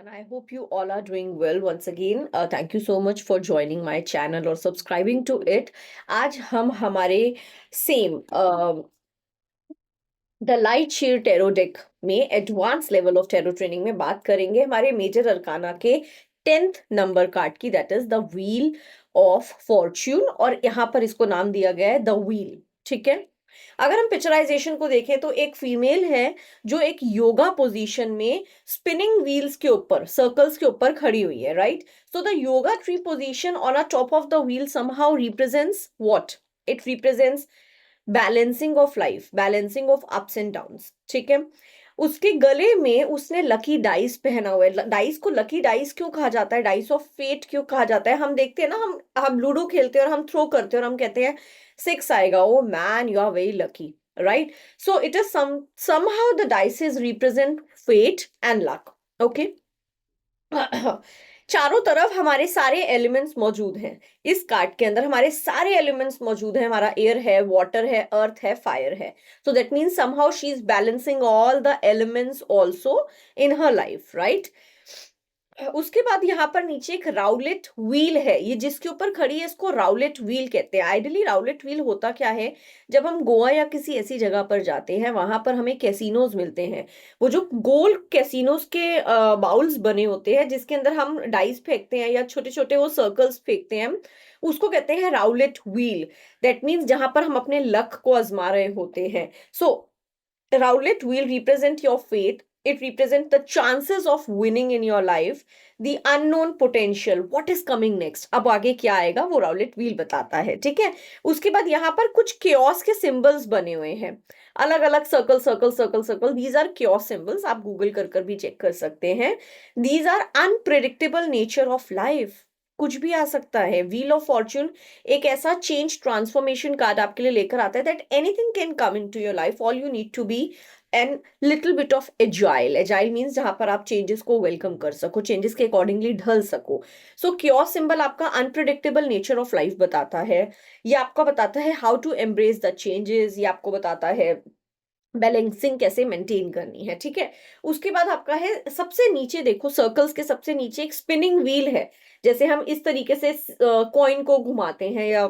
everyone. I hope you all are doing well once again. Thank you so much for joining my channel or subscribing to it. आज हम हमारे same the light seer tarot deck में advance level of tarot training में बात करेंगे हमारे major arcana के 10th number card की, that is the wheel of fortune, और यहाँ पर इसको नाम दिया गया है द व्हील। ठीक है, अगर हम पिक्चराइजेशन को देखें तो एक फीमेल है जो एक योगा पोजीशन में स्पिनिंग व्हील्स के ऊपर, सर्कल्स के ऊपर खड़ी हुई है, right. So the yoga tree position on a top of the wheel somehow represents what? It represents balancing of life, balancing of ups and downs. ठीक है, उसके गले में उसने लकी डाइस पहना हुआ है। डाइस को लकी डाइस क्यों कहा जाता है, डाइस ऑफ फेट क्यों कहा जाता है? हम देखते हैं ना, हम लूडो खेलते हैं और हम थ्रो करते हैं और हम कहते हैं 6 आएगा, oh man you are very lucky, right. So it is somehow the dices represent fate and luck, okay। चारों तरफ हमारे सारे एलिमेंट्स मौजूद हैं। इस कार्ड के अंदर हमारे सारे एलिमेंट्स मौजूद हैं। हमारा एयर है, वाटर है, अर्थ है, फायर है। So that means somehow she is balancing all the elements also in her life, right. उसके बाद यहाँ पर नीचे एक राउलेट व्हील है। ये जिसके ऊपर खड़ी है इसको राउलेट व्हील कहते हैं। आइडियली राउलेट व्हील होता क्या है, जब हम गोवा या किसी ऐसी जगह पर जाते हैं वहां पर हमें कैसीनोज मिलते हैं। वो जो गोल कैसीनोज के बाउल्स बने होते हैं जिसके अंदर हम डाइस फेंकते हैं या छोटे छोटे वो सर्कल्स फेंकते हैं, उसको कहते हैं राउलेट व्हील। दैट मीन्स जहां पर हम अपने लक को आजमा रहे होते हैं। सो roulette wheel represent your fate. It represents the chances of winning in your life, the unknown potential, what is coming next। अब आगे क्या आएगा वो राउलेट व्हील बताता है। ठीक है, उसके बाद यहाँ पर कुछ क्योस के सिंबल्स बने हुए हैं, अलग अलग circle circle circle circle. These are chaos symbols, आप गूगल कर भी चेक कर सकते हैं। These are unpredictable nature of life, कुछ भी आ सकता है। व्हील ऑफ फॉर्च्यून एक ऐसा चेंज ट्रांसफॉर्मेशन कार्ड आपके लिए लेकर आता है that anything can come into your life, all you need to be an little bit of agile. Agile means जहां पर आप चेंजेस को वेलकम कर सको, चेंजेस के अकॉर्डिंगली ढल सको। सो क्योस सिंबल आपका अनप्रिडिक्टेबल नेचर ऑफ लाइफ बताता है। ये आपका बताता है how to embrace the changes, ये आपको बताता है बैलेंसिंग कैसे मेंटेन करनी है। ठीक है, उसके बाद आपका है सबसे नीचे, देखो सर्कल्स के सबसे नीचे एक स्पिनिंग व्हील है। जैसे हम इस तरीके से कॉइन को घुमाते हैं या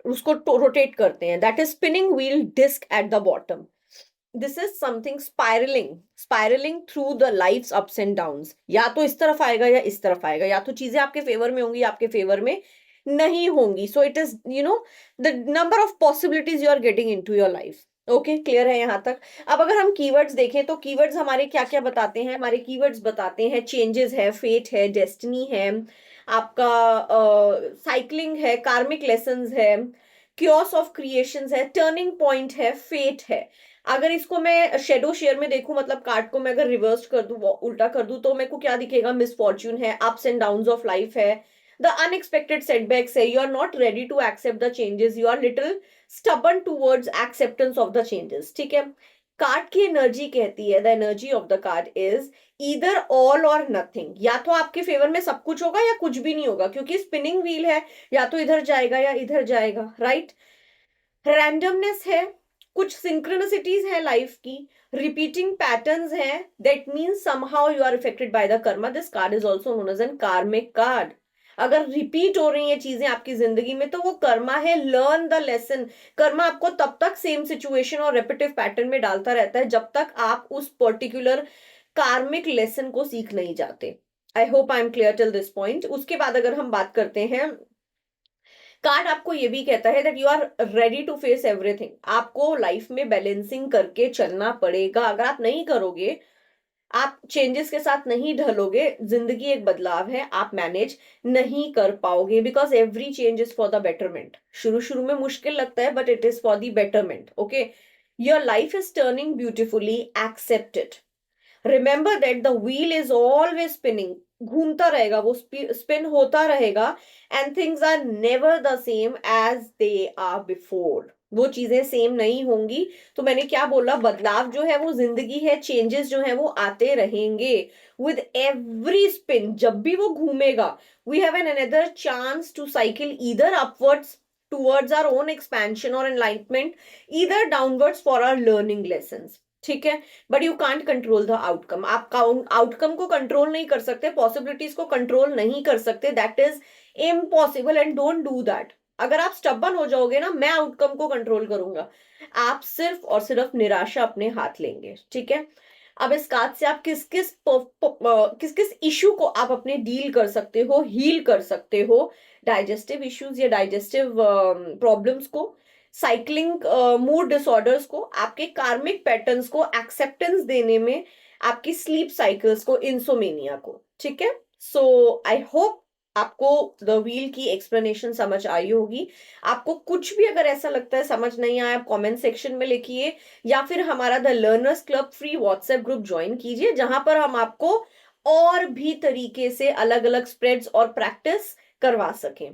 उसको रोटेट करते हैं, that is spinning wheel disc at the bottom. This is something spiralling through the life's ups and downs. या तो इस तरफ आएगा या इस तरफ आएगा, या तो चीजें आपके फेवर में होंगी या आपके फेवर में नहीं होंगी। So it is the number of possibilities you are getting in to your life. Okay, clear है यहाँ तक? अब अगर हम कीवर्ड्स देखें तो कीवर्ड्स हमारे क्या क्या बताते हैं? हमारे कीवर्ड्स बताते हैं चेंजेस है, फेट है, डेस्टिनी है, आपका साइक्लिंग है, कार्मिक लेसन्स है, क्योस ऑफ क्रिएशंस है, टर्निंग पॉइंट है, फेट है। अगर इसको मैं शेडो शेयर में देखूं, मतलब कार्ड को मैं अगर रिवर्स कर दूं, उल्टा कर दूं, तो मेरे को क्या दिखेगा? मिसफॉर्च्यून है, ups and downs of life है, द अनएक्सपेक्टेड सेटबैक्स है, you are not ready to accept the changes, you are little stubborn towards acceptance of the changes। ठीक है, कार्ड की एनर्जी कहती है, the energy of the card is either all और nothing. या तो आपके फेवर में सब कुछ होगा या कुछ भी नहीं होगा, क्योंकि स्पिनिंग व्हील है, या तो इधर जाएगा या इधर जाएगा, राइट। रैंडमनेस है, कुछ सिंक्रोनिसिटीज है लाइफ की, रिपीटिंग पैटर्न्स है, that means somehow you are affected by the karma. This card is also known as an karmic card. अगर रिपीट हो रही है चीजें आपकी जिंदगी में तो वो कर्मा है। Learn the lesson. कर्मा आपको तब तक सेम सिचुएशन और रेपिटिव पैटर्न में डालता रहता है जब तक आप उस पर्टिकुलर कार्मिक लेसन को सीख नहीं जाते। I hope I am clear till this point. उसके बाद अगर हम बात करते हैं, कार्ड आपको ये भी कहता है that you are ready to face everything. आपको लाइफ में बैलेंसिंग करके चलना पड़ेगा। अगर आप नहीं करोगे, आप चेंजेस के साथ नहीं ढलोगे, जिंदगी एक बदलाव है, आप मैनेज नहीं कर पाओगे, because every change is for the betterment. शुरू शुरू में मुश्किल लगता है but it is for the betterment. Okay, your life is turning beautifully, accept it. Remember that the wheel is always spinning, घूमता रहेगा, वो स्पिन होता रहेगा, and things are never the same as they are before. वो चीजें same नहीं होंगी। तो मैंने क्या बोला, बदलाव जो है वो जिंदगी है, चेंजेस जो है वो आते रहेंगे। विद एवरी स्पिन, जब भी वो घूमेगा, we have an another chance to cycle either upwards towards our own expansion or enlightenment, either downwards for our learning lessons। ठीक है, but you can't control the outcome. आप आउटकम को control नहीं कर सकते, पॉसिबिलिटीज को कंट्रोल नहीं कर सकते, that is impossible and don't do that. अगर आप स्टबन हो जाओगे ना, मैं आउटकम को कंट्रोल करूंगा, आप सिर्फ और सिर्फ निराशा अपने हाथ लेंगे। ठीक है, अब इस कार्ड से आप किस किस इश्यू को आप अपने डील कर सकते हो, हील कर सकते हो, डाइजेस्टिव इश्यूज या डाइजेस्टिव प्रॉब्लम्स को, साइक्लिंग मूड डिसऑर्डर्स को, आपके कार्मिक पैटर्न्स को एक्सेप्टेंस देने में, आपकी स्लीप साइकिल्स को, इंसोमेनिया को। ठीक है, सो आई होप आपको द व्हील की एक्सप्लेनेशन समझ आई होगी। आपको कुछ भी अगर ऐसा लगता है समझ नहीं आया, आप कमेंट सेक्शन में लिखिए, या फिर हमारा the learners club free WhatsApp group join कीजिए, जहां पर हम आपको और भी तरीके से अलग अलग स्प्रेड्स और प्रैक्टिस करवा सकें।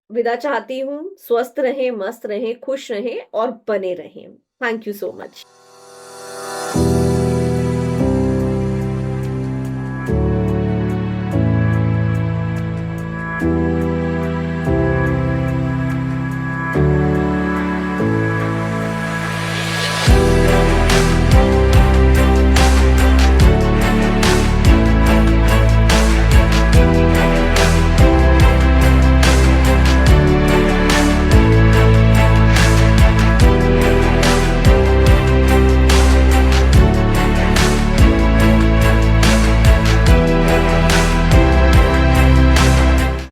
विदा चाहती हूँ, स्वस्थ रहें, मस्त रहें, खुश रहें और बने रहें। Thank you so much.